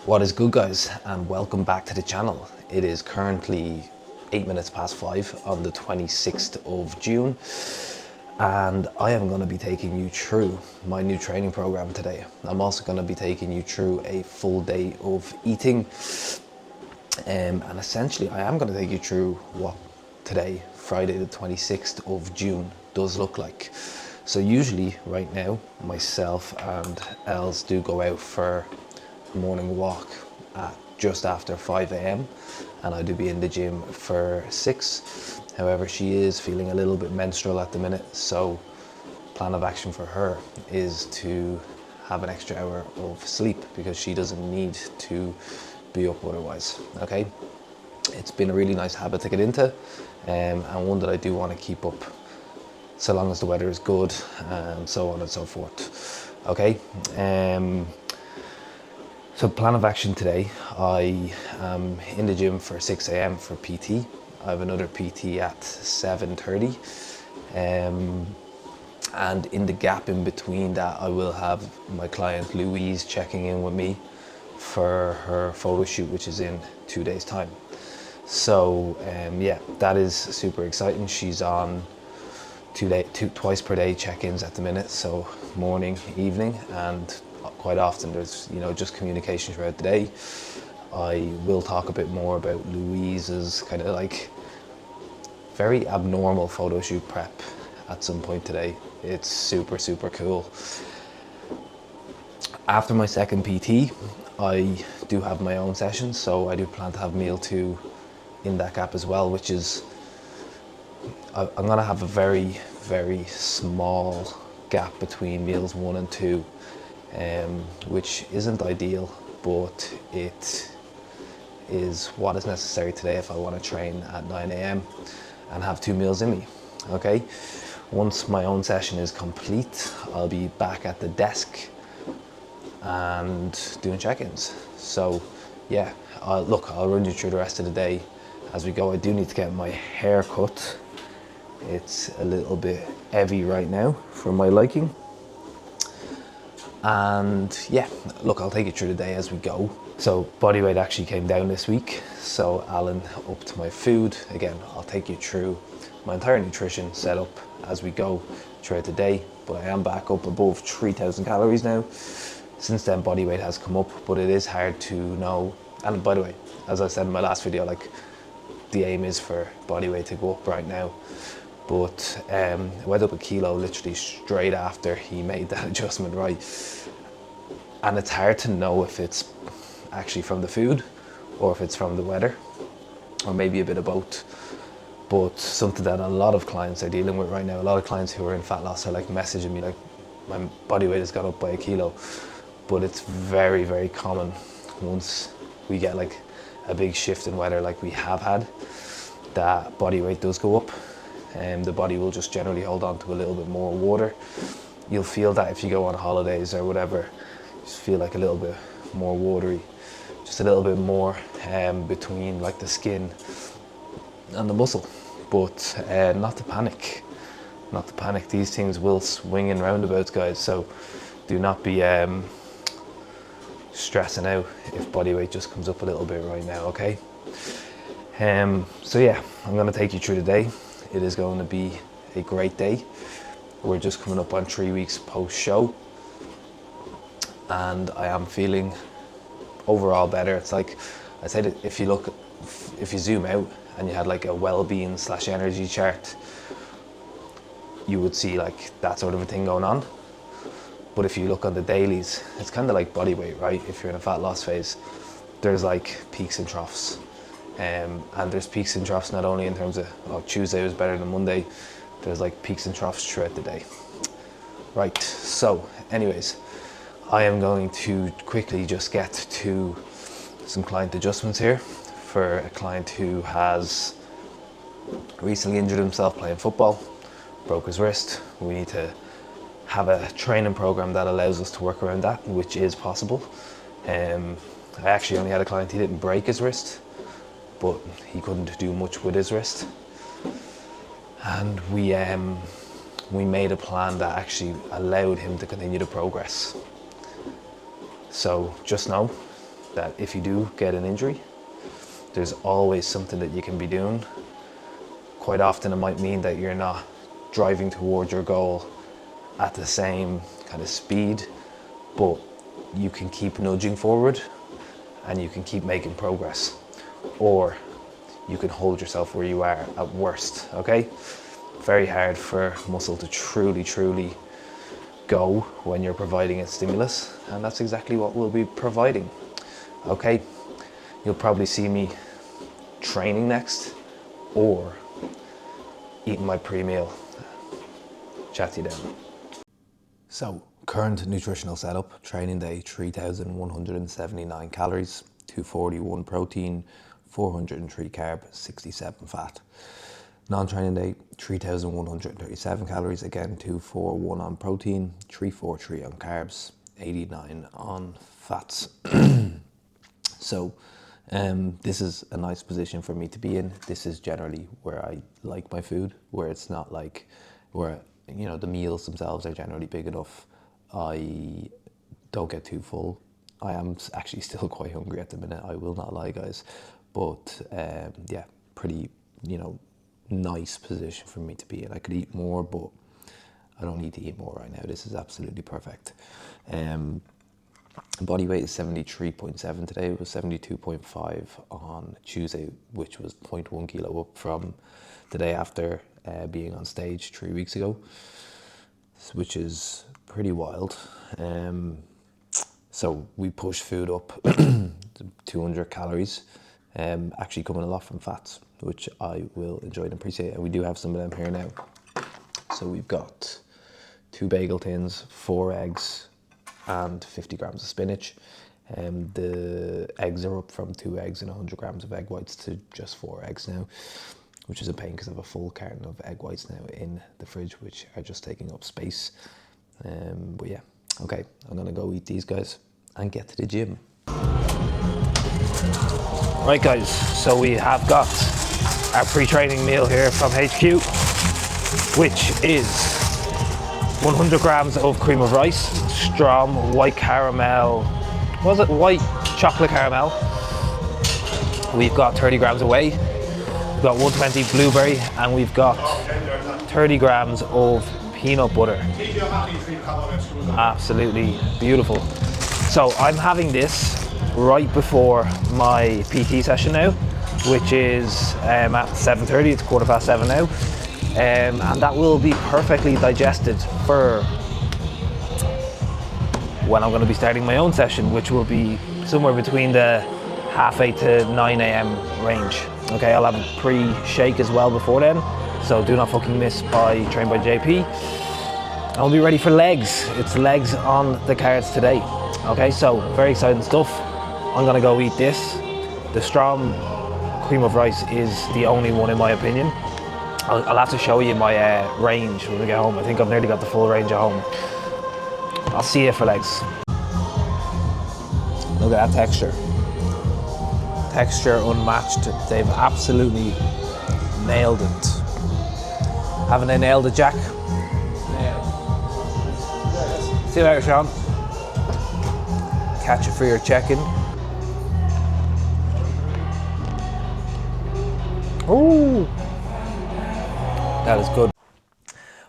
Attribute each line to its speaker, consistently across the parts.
Speaker 1: What is good, guys, and welcome back to the channel. It is currently 8 minutes past 5 on the 26th of June, and I am going to be taking you through my new training program today. I'm also going to be taking you through a full day of eating, and essentially I am going to take you through what today, Friday the 26th of June, does look like. So usually right now myself and Els do go out for morning walk at just after 5 a.m. and I do be in the gym for 6. However, she is feeling a little bit menstrual at the minute, so plan of action for her is to have an extra hour of sleep because she doesn't need to be up otherwise. Okay, it's been a really nice habit to get into, and one that I do want to keep up so long as the weather is good and so on and so forth. Okay, so plan of action today, I am in the gym for 6 a.m. for PT. I have another PT at 7:30. And in the gap in between that, I will have my client Louise checking in with me for her photo shoot, which is in 2 days' time. So yeah, that is super exciting. She's on twice per day check-ins at the minute, so morning, evening, and quite often there's just communication throughout the day. I will talk a bit more about Louise's kind of like very abnormal photo shoot prep at some point today. It's super cool. After my second PT, I do have my own sessions, so I do plan to have meal 2 in that gap as well, which is I'm gonna have a very small gap between meals 1 and 2, which isn't ideal, but it is what is necessary today if I want to train at 9 a.m. and have 2 meals in me. Okay, once my own session is complete, I'll be back at the desk and doing check-ins. So yeah, I'll run you through the rest of the day as we go. I do need to get my hair cut. It's a little bit heavy right now for my liking. And yeah, I'll take you through the day as we go. So body weight actually came down this week. So Alan upped my food. Again, I'll take you through my entire nutrition setup as we go throughout the day. But I am back up above 3,000 calories now. Since then, body weight has come up, but it is hard to know. And by the way, as I said in my last video, the aim is for body weight to go up right now. But I went up a kilo literally straight after he made that adjustment, right? And it's hard to know if it's actually from the food or if it's from the weather, or maybe a bit of both. But something that a lot of clients are dealing with right now, a lot of clients who are in fat loss are messaging me my body weight has gone up by a kilo. But it's very common once we get a big shift in weather like we have had, that body weight does go up. The body will just generally hold on to a little bit more water. You'll feel that if you go on holidays or whatever, just feel like a little bit more watery, just a little bit more between the skin and the muscle. But not to panic. These things will swing in roundabouts, guys, so do not be stressing out if body weight just comes up a little bit right now, okay? So yeah, I'm going to take you through the day. It is going to be a great day. We're just coming up on 3 weeks post-show, and I am feeling overall better. It's like I said, if you zoom out and you had a well-being / energy chart, you would see that sort of a thing going on. But if you look on the dailies, it's kind of like body weight, right? If you're in a fat loss phase, there's peaks and troughs. And there's peaks and troughs not only in terms of Tuesday was better than Monday, there's peaks and troughs throughout the day. Right, so anyways, I am going to quickly just get to some client adjustments here for a client who has recently injured himself playing football, broke his wrist. We need to have a training program that allows us to work around that, which is possible. I actually only had a client, he didn't break his wrist, but he couldn't do much with his wrist. And we made a plan that actually allowed him to continue to progress. So just know that if you do get an injury, there's always something that you can be doing. Quite often it might mean that you're not driving towards your goal at the same kind of speed, but you can keep nudging forward and you can keep making progress, or you can hold yourself where you are at worst, okay? Very hard for muscle to truly go when you're providing a stimulus, and that's exactly what we'll be providing, okay? You'll probably see me training next or eating my pre-meal. Chat to you then. So, current nutritional setup: training day 3,179 calories, 241 protein, 403 carb, 67 fat. Non-training day 3,137 calories, again 241 on protein, 343 on carbs, 89 on fats. So this is a nice position for me to be in. This is generally where I like my food, where it's not like where, you know, the meals themselves are generally big enough. I don't get too full. I am actually still quite hungry at the minute, I will not lie, guys. But yeah, pretty, you know, nice position for me to be in. I could eat more, but I don't need to eat more right now. This is absolutely perfect. Body weight is 73.7 today. It was 72.5 on Tuesday, which was 0.1 kilo up from the day after being on stage 3 weeks ago, which is pretty wild. So we push food up to 200 calories, actually coming a lot from fats, which I will enjoy and appreciate. And we do have some of them here now. So we've got 2 bagel tins, 4 eggs, and 50 grams of spinach. The eggs are up from 2 eggs and 100 grams of egg whites to just 4 eggs now, which is a pain because I have a full carton of egg whites now in the fridge, which are just taking up space. But yeah, okay, I'm gonna go eat these guys and get to the gym. Right guys, so we have got our pre-training meal here from HQ, which is 100 grams of cream of rice, Strom white caramel, white chocolate caramel. We've got 30 grams of whey, we've got 120 blueberry, and we've got 30 grams of peanut butter. Absolutely beautiful. So I'm having this right before my PT session now, which is at 7:30, it's 7:15 now. And that will be perfectly digested for when I'm going to be starting my own session, which will be somewhere between the 8:30 to 9 a.m. range. Okay, I'll have a pre-shake as well before then, so do not fucking miss by Trained by JP. I'll be ready for legs. It's legs on the cards today. Okay, so very exciting stuff. I'm going to go eat this. The Strom cream of rice is the only one in my opinion. I'll have to show you my range when we get home. I think I've nearly got the full range at home. I'll see you for legs. Look at that texture. Texture unmatched. They've absolutely nailed it. Haven't they nailed it, Jack? See you later, Sean. Catch it for your check-in. Ooh. That is good.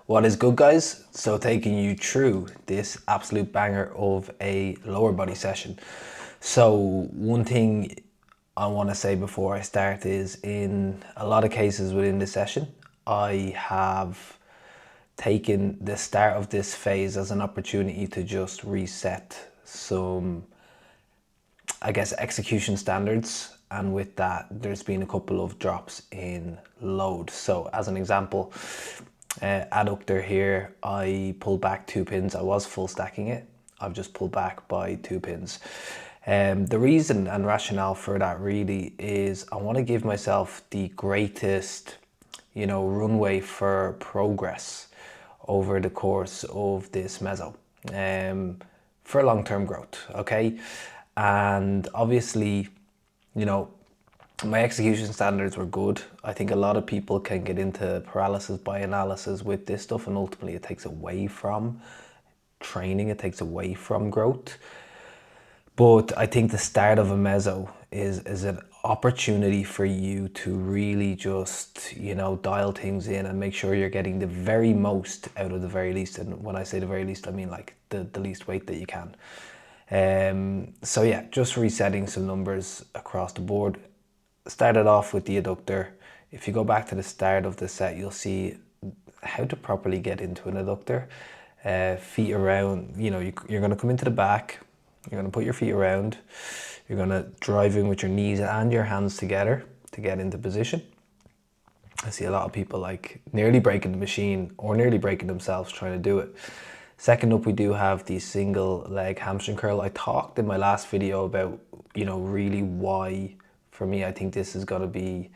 Speaker 1: What is good, guys? So taking you through this absolute banger of a lower body session. So one thing I want to say before I start is, in a lot of cases within this session, I have taken the start of this phase as an opportunity to just reset some, I guess, execution standards. And with that, there's been a couple of drops in load. So as an example, adductor here, I pulled back 2 pins. I was full stacking it. I've just pulled back by 2 pins. The reason and rationale for that really is I want to give myself the greatest, you know, runway for progress over the course of this meso, for long-term growth, okay? And obviously, you know, my execution standards were good. I think a lot of people can get into paralysis by analysis with this stuff, and ultimately it takes away from training, it takes away from growth. But I think the start of a meso is an opportunity for you to really just, you know, dial things in and make sure you're getting the very most out of the very least. And when I say the very least, I mean like the least weight that you can. So yeah, just resetting some numbers across the board. Started off with the adductor. If you go back to the start of the set, you'll see how to properly get into an adductor. Feet around, you know, you're going to come into the back, you're going to put your feet around, you're going to drive in with your knees and your hands together to get into position. I see a lot of people like nearly breaking the machine or nearly breaking themselves trying to do it. Second up, we do have the single leg hamstring curl. I talked in my last video about, you know, really why for me I think this is going to be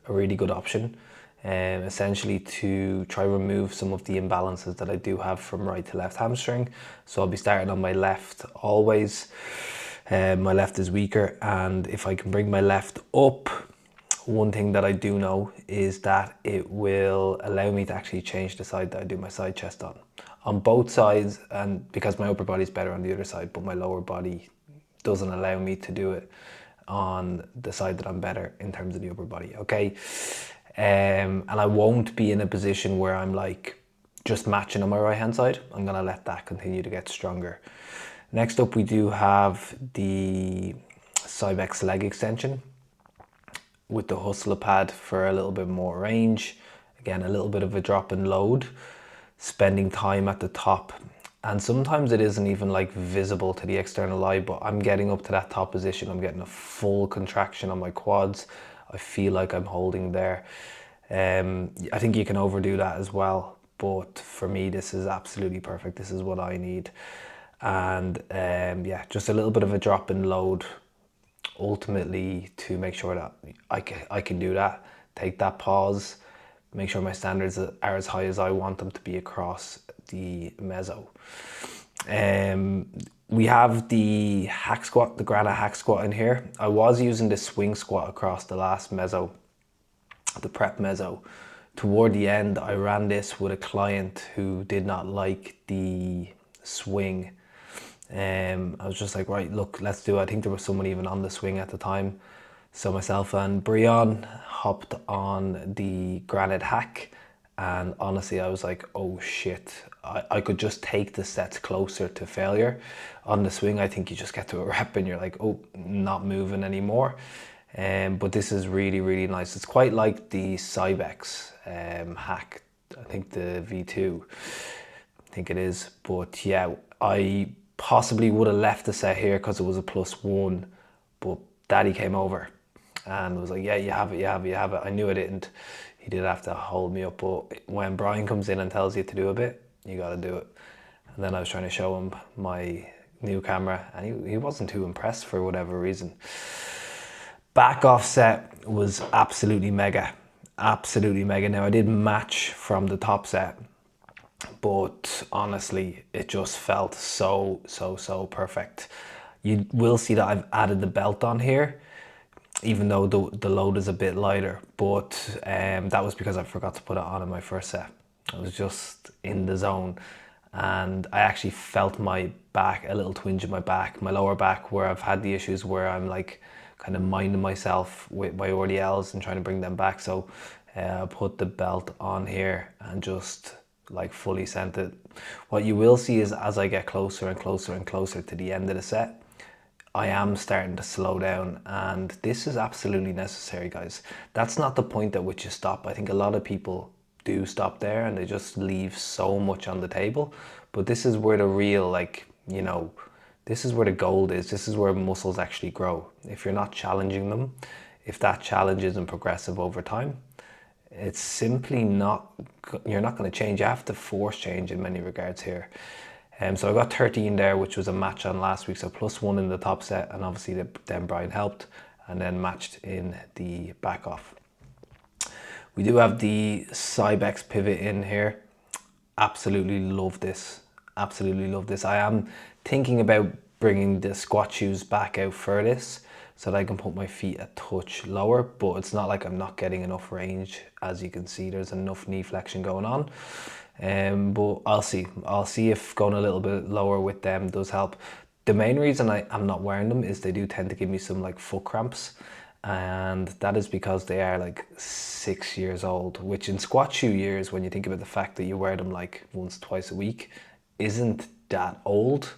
Speaker 1: a really good option. Essentially to try remove some of the imbalances that I do have from right to left hamstring. So I'll be starting on my left always. My left is weaker, and if I can bring my left up, one thing that I do know is that it will allow me to actually change the side that I do my side chest on both sides, and because my upper body is better on the other side, but my lower body doesn't allow me to do it on the side that I'm better in terms of the upper body, okay? And I won't be in a position where I'm like just matching on my right hand side. I'm gonna let that continue to get stronger. Next up, we do have the Cybex leg extension with the hustler pad for a little bit more range. Again, a little bit of a drop in load, spending time at the top. And sometimes it isn't even like visible to the external eye, but I'm getting up to that top position. I'm getting a full contraction on my quads. I feel like I'm holding there. I think you can overdo that as well, but for me, this is absolutely perfect. This is what I need. And yeah, just a little bit of a drop in load ultimately to make sure that I can do that, take that pause, make sure my standards are as high as I want them to be across the meso. We have the hack squat, the granite hack squat in here. I was using the swing squat across the last meso, the prep meso. Toward the end, I ran this with a client who did not like the swing. I was just like, right, look, let's do it. I think there was someone even on the swing at the time. So myself and Brian hopped on the granite hack, and honestly I was like, oh shit, I could just take the sets closer to failure. On the swing, I think you just get to a rep and you're like, oh, not moving anymore. But this is really, really nice. It's quite like the Cybex hack, I think the V2, I think it is. But yeah, I possibly would have left the set here because it was a +1, but Daddy came over and was like, yeah, you have it, you have it, you have it. I knew I didn't. He did have to hold me up, but when Brian comes in and tells you to do a bit, you got to do it. And then I was trying to show him my new camera, and he wasn't too impressed for whatever reason. Back off set was absolutely mega. Absolutely mega. Now I did match from the top set, but honestly, it just felt so perfect. You will see that I've added the belt on here, even though the load is a bit lighter, but that was because I forgot to put it on in my first set. I was just in the zone, and I actually felt my back, a little twinge in my back, my lower back, where I've had the issues where I'm like kind of minding myself with my RDLs and trying to bring them back. So I put the belt on here and just like fully sent it. What you will see is as I get closer and closer and closer to the end of the set, I am starting to slow down, and this is absolutely necessary, guys. That's not the point at which you stop. I think a lot of people do stop there and they just leave so much on the table, but this is where the real, like, you know, this is where the gold is. This is where muscles actually grow. If you're not challenging them, if that challenge isn't progressive over time, it's simply not, you're not going to change. You have to force change in many regards here. So I got 13 there, which was a match on last week. So +1 in the top set, and obviously then Brian helped and then matched in the back off. We do have the Cybex pivot in here. Absolutely love this. Absolutely love this. I am thinking about bringing the squat shoes back out for this so that I can put my feet a touch lower, but it's not like I'm not getting enough range. As you can see, there's enough knee flexion going on. But I'll see if going a little bit lower with them does help. The main reason I'm not wearing them is they do tend to give me some like foot cramps, and that is because they are like 6 years old, which in squat shoe years, when you think about the fact that you wear them like once, twice a week, isn't that old,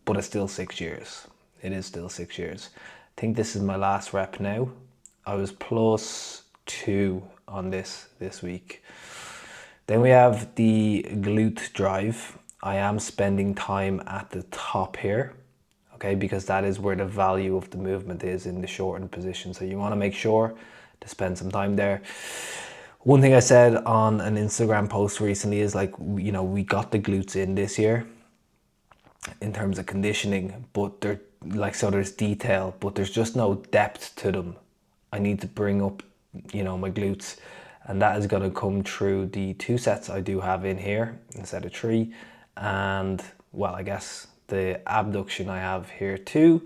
Speaker 1: but it's still 6 years. It is still 6 years. I think this is my last rep now. I was +2 on this week. Then we have the glute drive. I am spending time at the top here, okay, because that is where the value of the movement is in the shortened position. So you want to make sure to spend some time there. One thing I said on an Instagram post recently is like, you know, we got the glutes in this year in terms of conditioning, but they're like, so there's detail, but there's just no depth to them. I need to bring up, you know, my glutes, and that is going to come through the 2 sets I do have in here instead of 3, and well, I guess the abduction I have here too,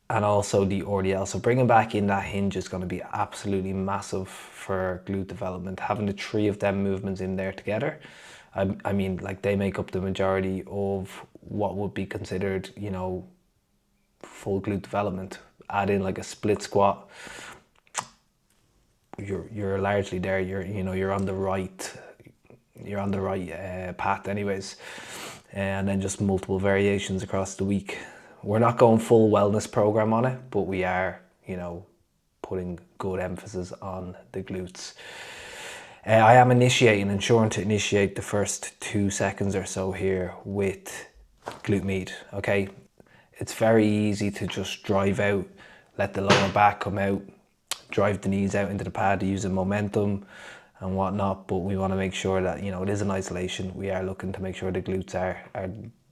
Speaker 1: and also the RDL. So bringing back in that hinge is going to be absolutely massive for glute development. Having the 3 of them movements in there together, I mean, like, they make up the majority of what would be considered, you know, full glute development. Add in like a split squat, you're largely there. You're on the right path anyways, and then just multiple variations across the week. We're not going full wellness program on it, but we are, you know, putting good emphasis on the glutes. I am ensuring to initiate the first 2 seconds or so here with glute med, okay? It's very easy to just drive out, let the lower back come out, drive the knees out into the pad to use the momentum and whatnot, but we want to make sure that, you know, it is an isolation. We are looking to make sure the glutes are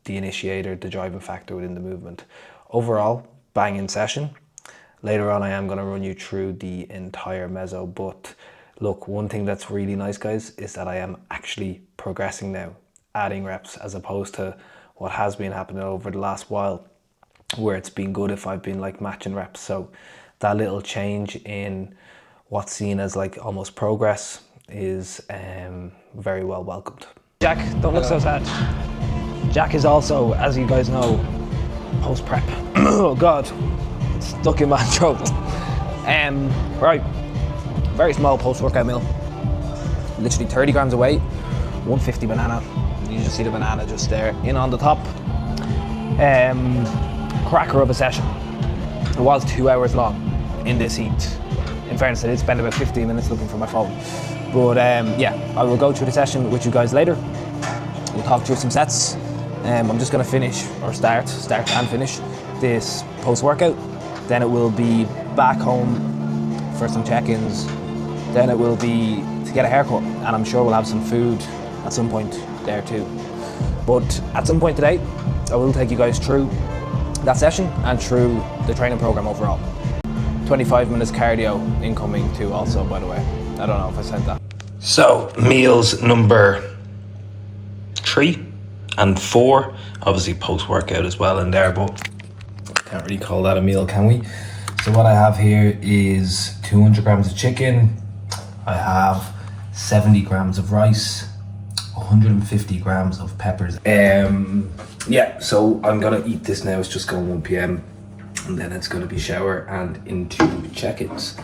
Speaker 1: the initiator, the driving factor within the movement. Overall, banging session. Later on, I am going to run you through the entire meso, but look, one thing that's really nice, guys, is that I am actually progressing now, adding reps, as opposed to what has been happening over the last while, where it's been good if I've been like matching reps. So that little change in what's seen as like almost progress is very well welcomed. Jack, don't look so sad. Jack is also, as you guys know, post-prep. Oh God, it's stuck in my throat. Right, very small post-workout meal. Literally 30 grams of weight, 150 banana. You just see the banana just there, in on the top. Cracker of a session. It was 2 hours long in this heat. In fairness, I did spend about 15 minutes looking for my phone. But yeah, I will go through the session with you guys later. We'll talk through some sets. I'm just going to finish, or start and finish this post-workout. Then it will be back home for some check-ins. Then it will be to get a haircut, and I'm sure we'll have some food at some point there too. But at some point today, I will take you guys through that session and through the training program overall. 25 minutes cardio incoming too also, by the way. I don't know if I said that. So meals number 3 and 4, obviously post-workout as well in there, but can't really call that a meal, can we? So what I have here is 200 grams of chicken. I have 70 grams of rice, 150 grams of peppers. Yeah, so I'm gonna eat this now. It's just going 1 p.m. and then it's gonna be shower and into check-ins.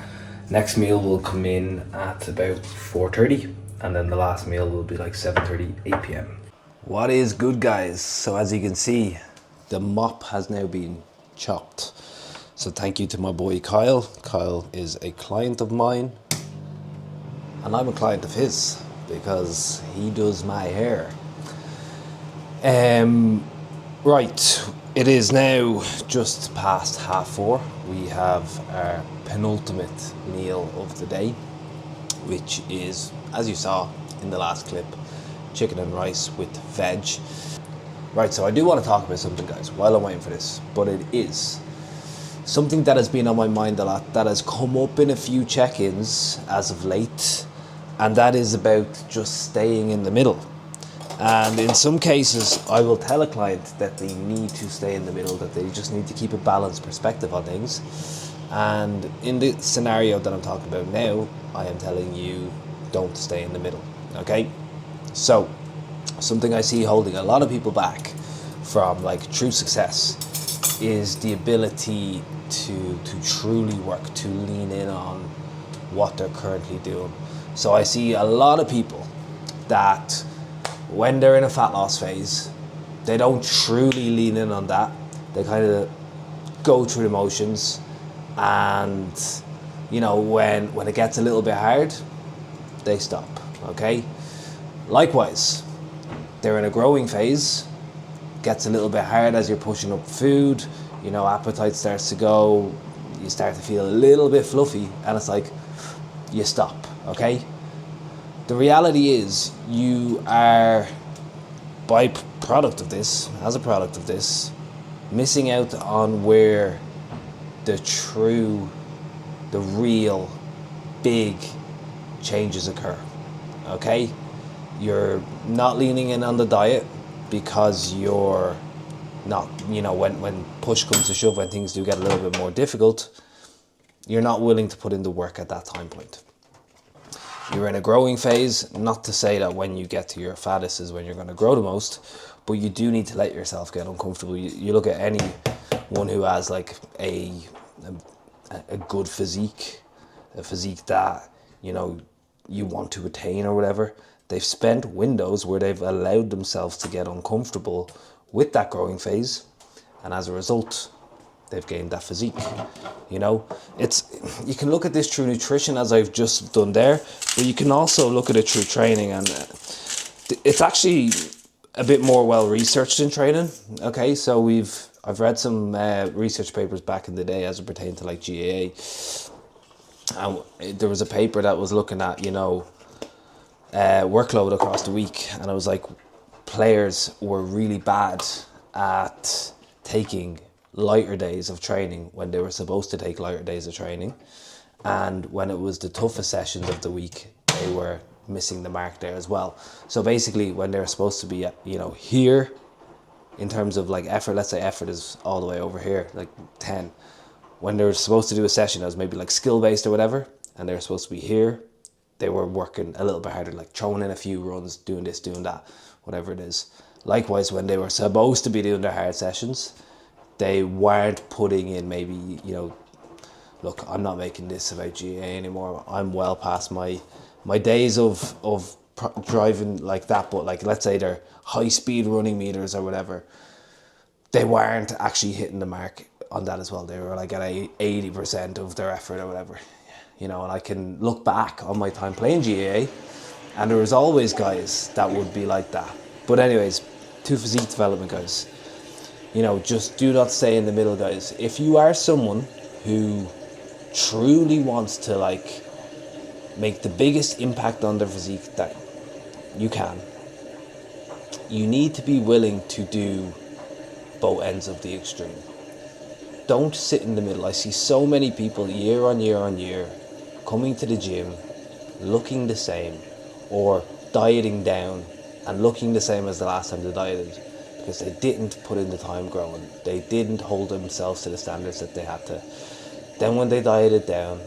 Speaker 1: Next meal will come in at about 4:30, and then the last meal will be like 7:30, 8 p.m. What is good, guys? So as you can see, the mop has now been chopped. So thank you to my boy Kyle. Kyle is a client of mine, and I'm a client of his because he does my hair. Right, it is now just past 4:30. We have our penultimate meal of the day, which is, as you saw in the last clip, chicken and rice with veg. Right, so I do want to talk about something, guys, while I'm waiting for this, but it is something that has been on my mind a lot, that has come up in a few check-ins as of late, and that is about just staying in the middle. And in some cases, I will tell a client that they need to stay in the middle, that they just need to keep a balanced perspective on things. And in the scenario that I'm talking about now, I am telling you, don't stay in the middle, okay? So, something I see holding a lot of people back from like true success is the ability to truly work, to lean in on what they're currently doing. So I see a lot of people that when they're in a fat loss phase, they don't truly lean in on that. They kind of go through the motions, and you know, when it gets a little bit hard, they stop. Okay. Likewise, they're in a growing phase, gets a little bit hard as you're pushing up food, you know, appetite starts to go, you start to feel a little bit fluffy, and it's like you stop. Okay. The reality is you are, by product of this, as a product of this, missing out on where the real big changes occur. Okay? You're not leaning in on the diet because you're not, you know, when push comes to shove, when things do get a little bit more difficult, you're not willing to put in the work at that time point. You're in a growing phase, not to say that when you get to your fattest is when you're going to grow the most, but you do need to let yourself get uncomfortable. You look at anyone who has like a good physique, a physique that, you know, you want to attain or whatever, they've spent windows where they've allowed themselves to get uncomfortable with that growing phase, and as a result, they've gained that physique. You know, you can look at this through nutrition as I've just done there, but you can also look at it through training, and it's actually a bit more well researched in training. Okay, so I've read some research papers back in the day as it pertained to like GAA, and there was a paper that was looking at, you know, workload across the week, and it was like players were really bad at taking lighter days of training when they were supposed to take lighter days of training, and when it was the toughest sessions of the week, they were missing the mark there as well. So basically, when they're supposed to be, you know, here in terms of like effort, let's say effort is all the way over here, like 10. When they're supposed to do a session that was maybe like skill based or whatever, and they're supposed to be here, they were working a little bit harder, like throwing in a few runs, doing this, doing that, whatever it is. Likewise, when they were supposed to be doing their hard sessions, they weren't putting in maybe, you know, look, I'm not making this about GA anymore. I'm well past my days of driving like that, but like, let's say they're high speed running meters or whatever, they weren't actually hitting the mark on that as well. They were like at 80% of their effort or whatever, you know. And I can look back on my time playing GAA, and there was always guys that would be like that. But anyways, to physique development, guys, you know, just do not stay in the middle, guys. If you are someone who truly wants to like make the biggest impact on their physique that you can, you need to be willing to do both ends of the extreme. Don't sit in the middle. I see so many people year on year on year coming to the gym looking the same, or dieting down and looking the same as the last time they dieted, because they didn't put in the time growing. They didn't hold themselves to the standards that they had to. Then when they dieted down,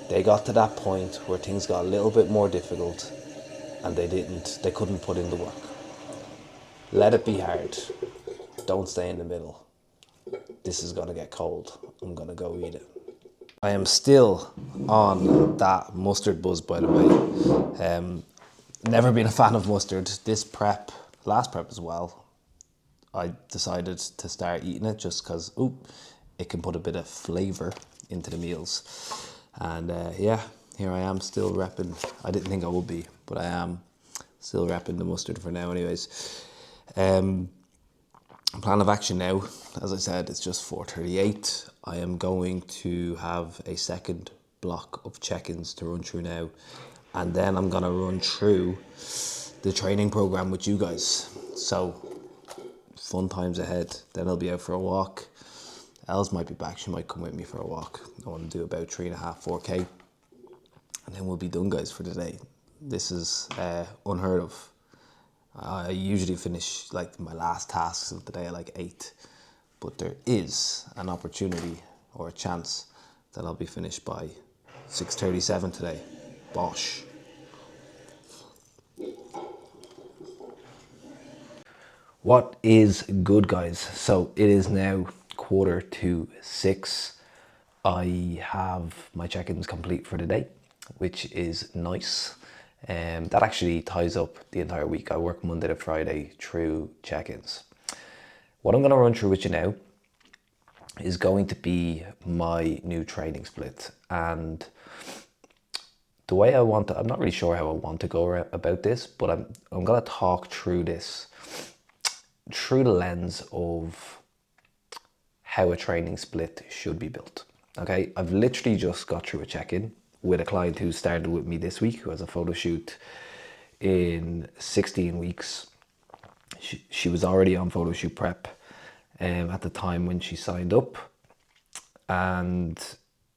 Speaker 1: they got to that point where things got a little bit more difficult, and they couldn't put in the work. Let it be hard. Don't stay in the middle. This is gonna get cold. I'm gonna go eat it. I am still on that mustard buzz, by the way. Never been a fan of mustard. This prep, last prep as well, I decided to start eating it just because, it can put a bit of flavour into the meals. And yeah, here I am still repping. I didn't think I would be, but I am still repping the mustard for now anyways. Plan of action now, as I said, it's just 4:38. I am going to have a second block of check-ins to run through now, and then I'm gonna run through the training program with you guys. So fun times ahead. Then I'll be out for a walk. Els might be back. She might come with me for a walk. I want to do about 3.5, 4K, and then we'll be done, guys, for today. This is unheard of. I usually finish like my last tasks of the day at like 8, but there is an opportunity or a chance that I'll be finished by 6:37 today. Bosh. What is good, guys? So it is now 5:45. I have my check-ins complete for the day, which is nice. That actually ties up the entire week. I work Monday to Friday through check-ins. What I'm going to run through with you now is going to be my new training split. And the way I'm not really sure how I want to go about this, but I'm going to talk through this through the lens of how a training split should be built. Okay, I've literally just got through a check-in with a client who started with me this week, who has a photo shoot in 16 weeks. She was already on photo shoot prep at the time when she signed up, and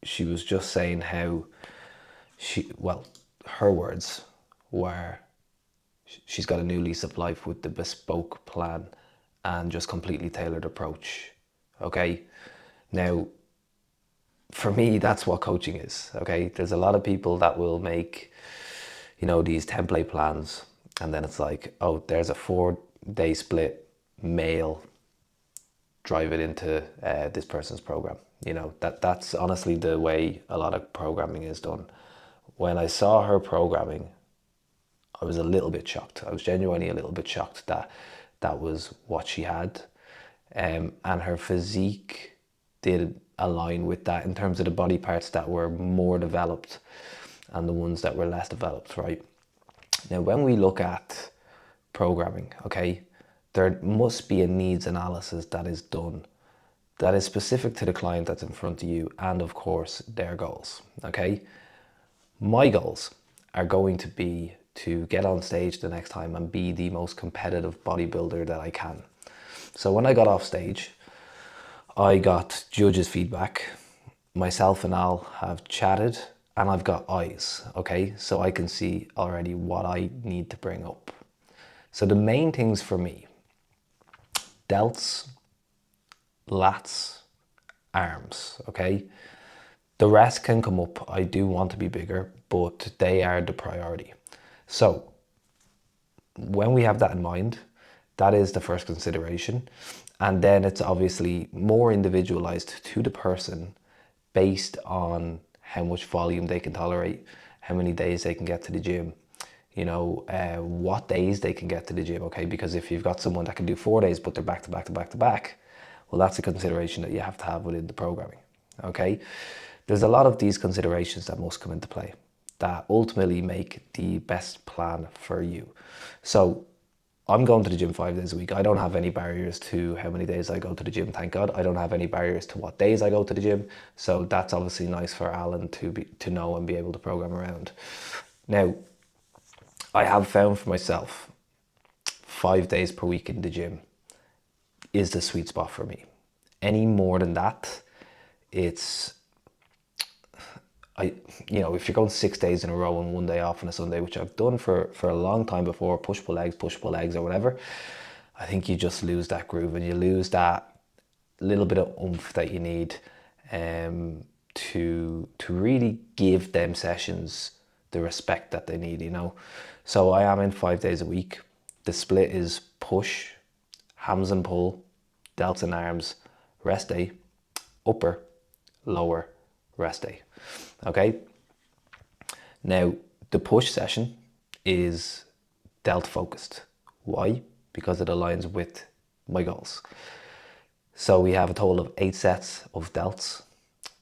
Speaker 1: she was just saying how her words were, she's got a new lease of life with the bespoke plan and just completely tailored approach. Okay, now for me, that's what coaching is. Okay, there's a lot of people that will make, these template plans, and then it's like, oh, there's a 4-day split, mail, drive it into this person's program. That's honestly the way a lot of programming is done. When I saw her programming, I was a little bit shocked. I was genuinely a little bit shocked that that was what she had. And her physique did align with that in terms of the body parts that were more developed and the ones that were less developed, right? Now, when we look at programming, okay, there must be a needs analysis that is done that is specific to the client that's in front of you and, of course, their goals, okay? My goals are going to be to get on stage the next time and be the most competitive bodybuilder that I can. So when I got off stage, I got judges' feedback. Myself and Al have chatted, and I've got eyes, okay? So I can see already what I need to bring up. So the main things for me: delts, lats, arms, okay? The rest can come up. I do want to be bigger, but they are the priority. So when we have that in mind, that is the first consideration. And then it's obviously more individualized to the person based on how much volume they can tolerate, how many days they can get to the gym, what days they can get to the gym, okay? Because if you've got someone that can do 4 days, but they're back to back to back to back, well, that's a consideration that you have to have within the programming, okay? There's a lot of these considerations that must come into play that ultimately make the best plan for you. So I'm going to the gym 5 days a week. I don't have any barriers to how many days I go to the gym, thank God. I don't have any barriers to what days I go to the gym. So that's obviously nice for Alan to know and be able to program around. Now, I have found for myself 5 days per week in the gym is the sweet spot for me. Any more than that, if you're going 6 days in a row and 1 day off on a Sunday, which I've done for a long time before, push-pull legs or whatever, I think you just lose that groove and you lose that little bit of oomph that you need to really give them sessions the respect that they need, So I am in 5 days a week. The split is push, hams and pull, delts and arms, rest day, upper, lower, rest day. Okay. Now, the push session is delt focused. Why? Because it aligns with my goals. So we have a total of 8 sets of delts,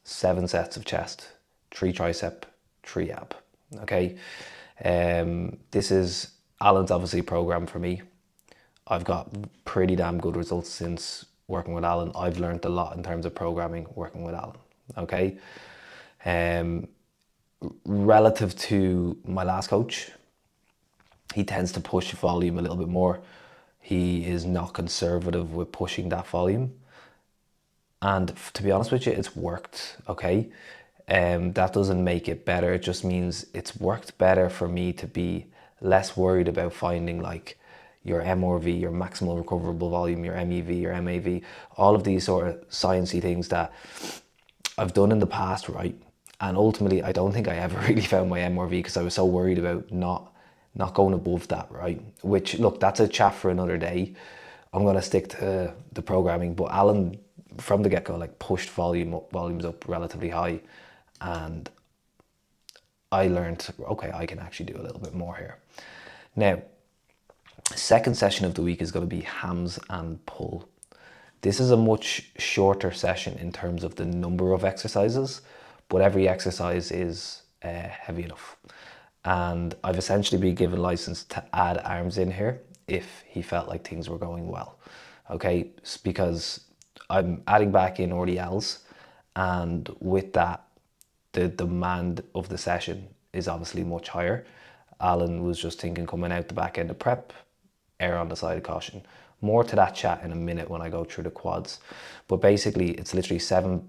Speaker 1: 7 sets of chest, 3 tricep, 3 ab. Okay. This is Alan's obviously programmed for me. I've got pretty damn good results since working with Alan. I've learned a lot in terms of programming working with Alan. Okay. Relative to my last coach, he tends to push volume a little bit more. He is not conservative with pushing that volume. And to be honest with you, it's worked, okay? That doesn't make it better. It just means it's worked better for me to be less worried about finding like your MRV, your maximal recoverable volume, your MEV, your MAV, all of these sort of sciencey things that I've done in the past, right? And ultimately, I don't think I ever really found my MRV because I was so worried about not going above that, right? Which, look, that's a chat for another day. I'm gonna stick to the programming. But Alan, from the get-go, like pushed volumes up relatively high, and I learned, okay, I can actually do a little bit more here. Now, second session of the week is going to be hams and pull. This is a much shorter session in terms of the number of exercises, but every exercise is heavy enough. And I've essentially been given license to add arms in here if he felt like things were going well. Okay, because I'm adding back in RDLs, and with that, the demand of the session is obviously much higher. Alan was just thinking coming out the back end of prep, err on the side of caution. More to that chat in a minute when I go through the quads. But basically, it's literally 7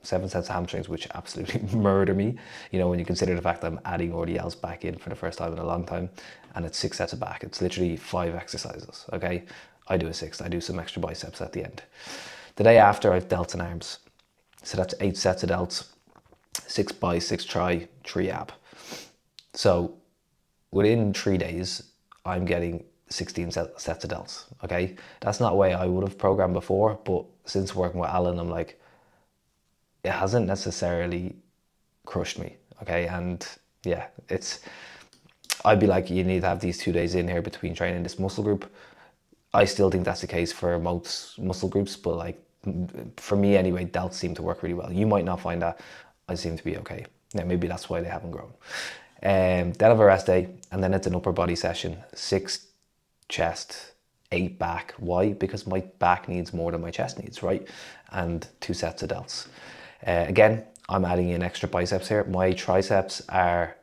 Speaker 1: sets of hamstrings, which absolutely murder me. You know, when you consider the fact that I'm adding RDLs back in for the first time in a long time, and it's 6 sets of back. It's literally 5 exercises, okay? I do a 6th, I do some extra biceps at the end. The day after, I've delts and arms. So that's 8 sets of delts, 6 bi, 6 tri, 3 ab. So within 3 days, I'm getting 16 sets of delts, okay? That's not the way I would have programmed before, but since working with Alan, I'm like, it hasn't necessarily crushed me, okay? And yeah, I'd be like, you need to have these 2 days in here between training this muscle group. I still think that's the case for most muscle groups, but like, for me anyway, delts seem to work really well. You might not find that. I seem to be okay. Now, maybe that's why they haven't grown. Then I have a rest day, and then it's an upper body session, 6 chest, 8 back. Why? Because my back needs more than my chest needs, right? And 2 sets of delts. Again, I'm adding in extra biceps here. My triceps are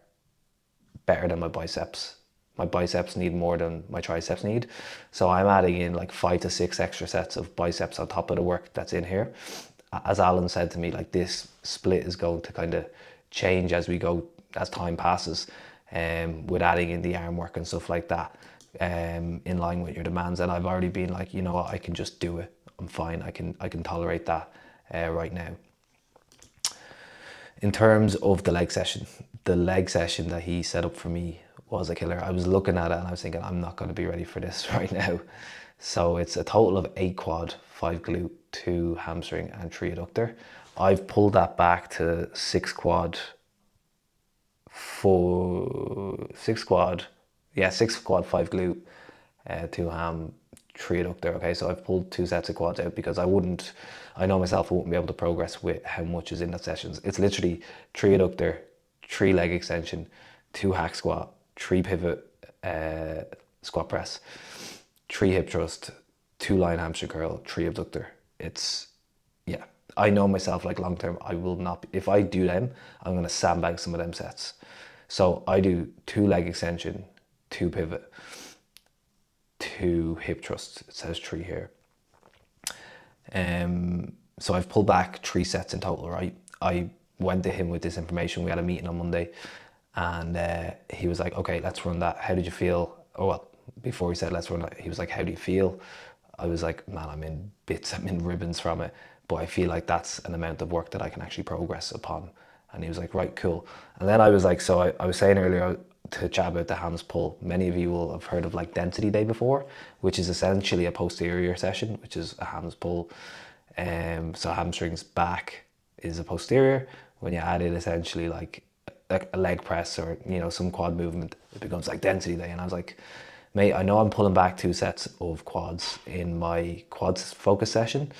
Speaker 1: better than my biceps. My biceps need more than my triceps need. So I'm adding in like 5 to 6 extra sets of biceps on top of the work that's in here. As Alan said to me, like, this split is going to kind of change as we go, as time passes, with adding in the arm work and stuff like that, in line with your demands. And I've already been like, you know what, I can just do it. I'm fine. I can tolerate that right now. In terms of the leg session that he set up for me was a killer. I was looking at it and I was thinking, I'm not going to be ready for this right now. So it's a total of 8 quad, 5 glute, 2 hamstring and 3 adductor. I've pulled that back to 6 quad, 6 quad, 5 glute, 2 ham, 3 adductor. Okay, so I've pulled 2 sets of quads out because I know myself I wouldn't be able to progress with how much is in that sessions. It's literally 3 adductor, 3 leg extension, 2 hack squat, 3 pivot squat press, 3 hip thrust, 2 line hamstring curl, 3 abductor. Yeah, I know myself, like, long term, I will not, if I do them, I'm going to sandbag some of them sets. So I do 2 leg extension, 2 pivot, 2 hip thrusts. It says 3 here. So I've pulled back 3 sets in total, right? I went to him with this information. We had a meeting on Monday, and he was like, okay, let's run that. How did you feel? Oh, well, before he said let's run it, he was like, how do you feel? I was like, man, I'm in bits, I'm in ribbons from it, but I feel like that's an amount of work that I can actually progress upon. And he was like, right, cool. And then I was like, so I was saying earlier to chat about the hams pull. Many of you will have heard of like density day before, which is essentially a posterior session, which is a hams pull. So hamstrings back is a posterior. When you add in essentially like a leg press or, you know, some quad movement, it becomes like density day. And I was like, mate, I know I'm pulling back 2 sets of quads in my quads focus session,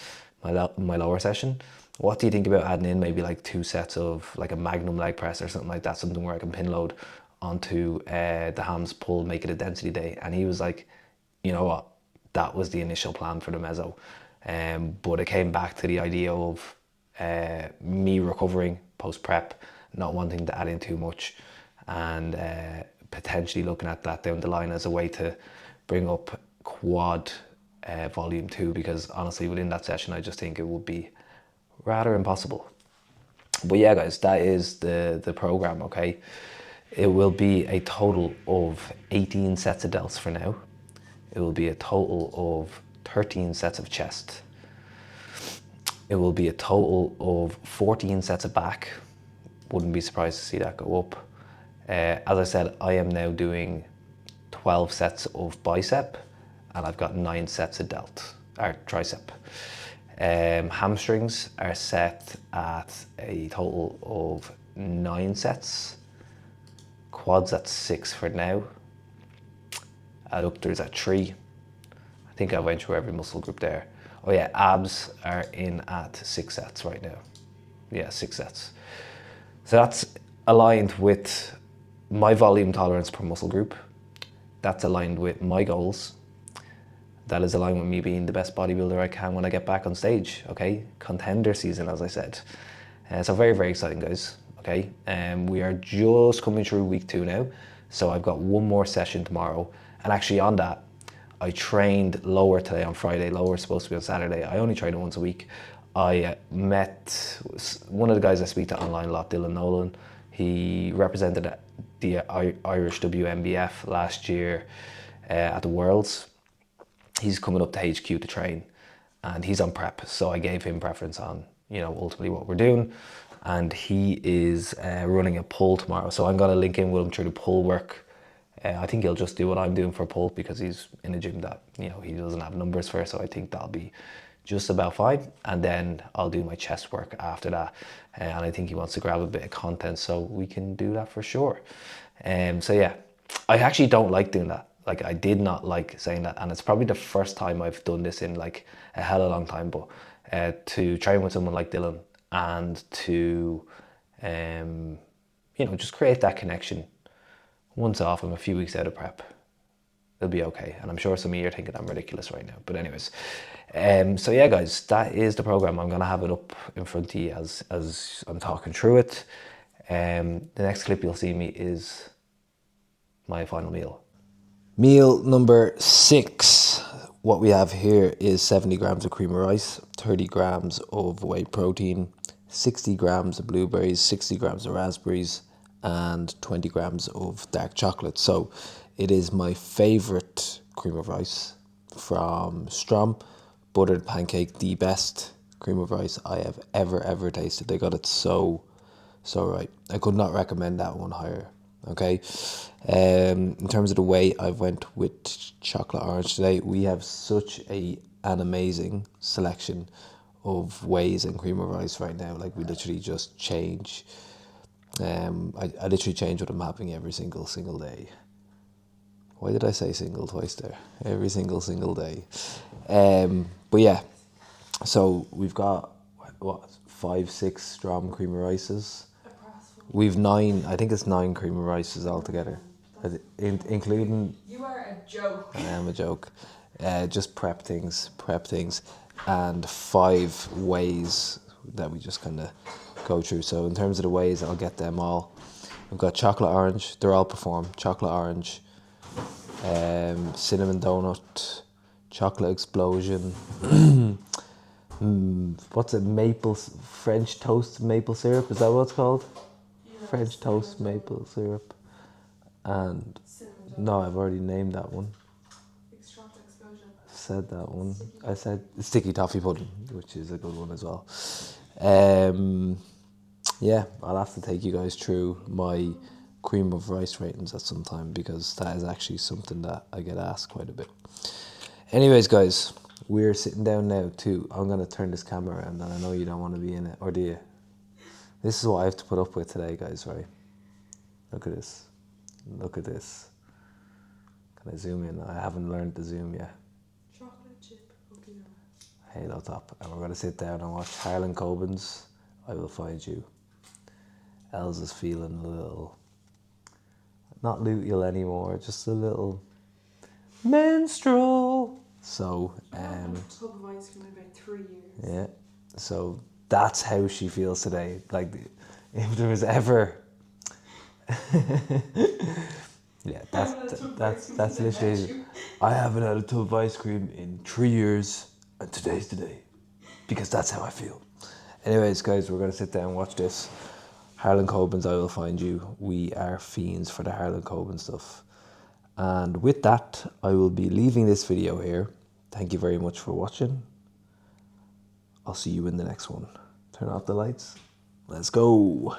Speaker 1: my lower session. What do you think about adding in maybe like 2 sets of like a magnum leg press or something like that, something where I can pin load onto the hams pull, make it a density day? And he was like, you know what, that was the initial plan for the meso. But it came back to the idea of me recovering post prep, not wanting to add in too much, and potentially looking at that down the line as a way to bring up quad volume 2, because honestly within that session I just think it would be rather impossible. But yeah, guys, that is the program. Okay, it will be a total of 18 sets of delts for now. It will be a total of 13 sets of chest. It will be a total of 14 sets of back. Wouldn't be surprised to see that go up. As I said, I am now doing 12 sets of bicep and I've got 9 sets of tricep. Hamstrings are set at a total of 9 sets. Quads at 6 for now. Adductors at 3. I think I went through every muscle group there. Oh yeah, abs are in at 6 sets right now. Yeah, 6 sets. So that's aligned with my volume tolerance per muscle group. That's aligned with my goals. That is aligned with me being the best bodybuilder I can when I get back on stage, okay? Contender season, as I said. So very, very exciting, guys, okay? We are just coming through week 2 now. So I've got one more session tomorrow. And actually on that, I trained lower today on Friday. Lower is supposed to be on Saturday. I only train it once a week. I met one of the guys I speak to online a lot, Dylan Nolan. He represented the Irish WMBF last year at the Worlds. He's coming up to HQ to train, and he's on prep. So I gave him preference on, you know, ultimately what we're doing. And he is running a pull tomorrow. So I'm going to link in with him through the pull work. I think he'll just do what I'm doing for pull because he's in a gym that, you know, he doesn't have numbers for. So I think that'll be just about fine. And then I'll do my chest work after that. And I think he wants to grab a bit of content, so we can do that for sure. So yeah, I actually don't like doing that. Like, I did not like saying that, and it's probably the first time I've done this in like a hell of a long time. But to train with someone like Dylan and to, you know, just create that connection. Once off, I'm a few weeks out of prep. It'll be okay. And I'm sure some of you are thinking I'm ridiculous right now. But anyways, so yeah, guys, that is the program. I'm gonna have it up in front of you as I'm talking through it. The next clip you'll see me is my final meal. Meal number 6. What we have here is 70 grams of cream of rice, 30 grams of whey protein, 60 grams of blueberries, 60 grams of raspberries, and 20 grams of dark chocolate. So it is my favorite cream of rice from Strom. Buttered pancake, the best cream of rice I have ever tasted. They got it so right. I could not recommend that one higher. Okay. In terms of the whey, I went with chocolate orange today. We have such an amazing selection of wheys and cream of rice right now. Like, we literally just change. I literally change what I'm having every single day. Why did I say single twice there? Every single day. But yeah, so we've got what, 5-6 Strom cream of rices. We've 9. I think it's 9 cream of rices altogether, including.
Speaker 2: You are a joke.
Speaker 1: I am a joke. Just prep things, and 5 ways that we just kind of go through. So in terms of the ways, I'll get them all. We've got chocolate orange. They're all performed. Chocolate orange, cinnamon donut, chocolate explosion. What's it? French toast maple syrup. Is that what it's called?
Speaker 2: Yeah,
Speaker 1: French toast maple syrup. And no, I've already named that one.
Speaker 2: Chocolate explosion.
Speaker 1: I said that one. I said sticky toffee pudding, which is a good one as well. Yeah, I'll have to take you guys through my cream of rice ratings at some time, because that is actually something that I get asked quite a bit. Anyways, guys, we're sitting down now too. I'm going to turn this camera around, and I know you don't want to be in it, or do you? This is what I have to put up with today, guys, right? Look at this. Look at this. Can I zoom in? I haven't learned to zoom yet.
Speaker 2: Chocolate chip cookie.
Speaker 1: Halo top. And we're going to sit down and watch Harlan Coben's I Will Find You. Els is feeling a little, not luteal anymore, just a little menstrual. So,
Speaker 2: I haven't had a tub of ice cream in about 3 years.
Speaker 1: yeah. So that's how she feels today. Like, if there was ever, yeah, that's literally. I haven't had a tub of ice cream in 3 years, and today's today, because that's how I feel. Anyways, guys, we're gonna sit down and watch this. Harlan Coben's I Will Find You. We are fiends for the Harlan Coben stuff. And with that, I will be leaving this video here. Thank you very much for watching. I'll see you in the next one. Turn off the lights. Let's go.